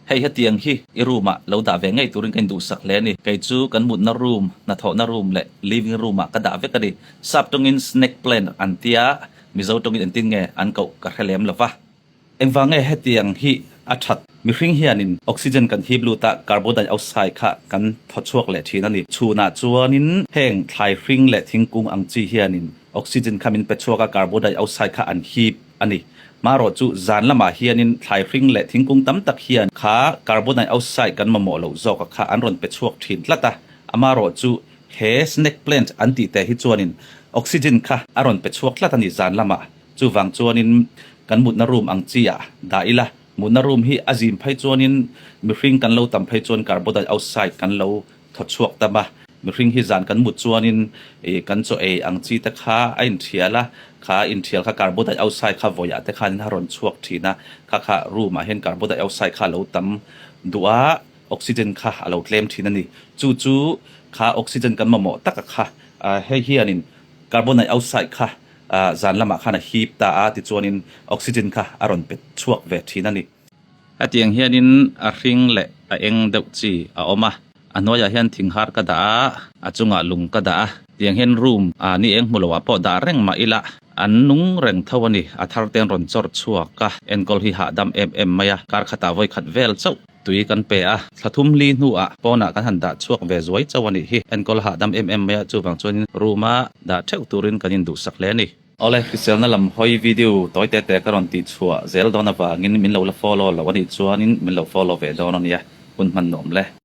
ให้เตียงที่อีรูมเราด่าเวงไงตัวนึงกันดูสักแล้วนี่ไกจูกันหมุดนารูมนาทอนารูมและ living room ก็ด่าเวกันดิซับตรงอิน snake plant อันเตียมีเจ้าตรงอินอันติงไงอันเก่ากระเลมละวะเอ็งฟังไงให้เตียงที่อัดมีริงเฮียนินออกซิเจนกันที่บลูตาคาร์บอนไดออกไซด์ค่ะกันทอดชวกและทีนั่นนี่ชูนาจัวนินแห้งทายริงและทิ้งกุ้งอังจีเฮียนินออกซิเจนคามินเปชวกคาร์บอนไดออกไซด์ค่ะอันฮีบอันนี้มารอจูจานละมาเฮียนินทายริงและทิ้งกุ้งตั้มตักเฮียนขาคาร์บอนไดออกไซด์กันมาหมอเหลาจอกค่ะอันรอนเปชวกทีนละตามารอจูเฮสเน็กเพลนต์อันติแต่ฮิจวนินออกซิเจนค่ะอันรอนเปชวกละตันนี่จานละมาจูวังจวนินกันมุดนารูมอังจีอ่ะได้ละมุนรูมฮีอาจิมไพจวนินมีริงกันเลาตัมไพจวนคาร์บอนไดออกไซด์กันเลาทดชวกตะบะมีริงฮีจานกันมุดจวนินกันโจอังจีตะขาอินเทียละขาอินเทียค่ะคาร์บอนไดออกไซด์ค่ะวอยาตะขานินฮารอนชวกทีนะค่ะรูมาเห็นคาร์บอนไดออกไซด์ค่ะเลาตัมดัวออกซิเจนค่ะเลาเคลมทีนั่นนี่จู่ค่ะออกซิเจนกันมาหมอตะกะค่ะให้เฮียนินคาร์บอนไดออกไซด์ค่ะจานละมาค่ะนะฮีบตาติจวนินออกซิเจนค่ะอารอนเป็ดชวกเวทีนั่นนี่เตียงเฮียนินริงและเอ็งเดวจีออกมาอันน้อยเฮียนทิ้งหาร์กระดาจุงลุงกระดาเตียงเฮียนรูมนี่เอ็งมุลวะปอดาเร่งมาอีละอันนุงเร่งเท่านี้ทาร์เตนรอนจอดชัวกะเอ็นกอลฮิหาดัมมายาการขัดไว้ขัดเวลเจ้าตุยกันเปะสะทุ่มลีนัวปอนักกันหันดาชวกเวซวยเจ้าวันนี้เอ็นกอลหาดัมมายาจูบังจวนรูมาดาเจ้าตุรินกันยินดูสักเลนี่เอาเลยคือเซลนั่นลำหอยวิดีโอตัวแต่ก็รอนติดชัวเซลดอนว่างินมินเราละฟอลโล่ละวันนี้ชัวนินมินเราฟอลโล่เวดอนนี่คุณมันหนุ่มเลย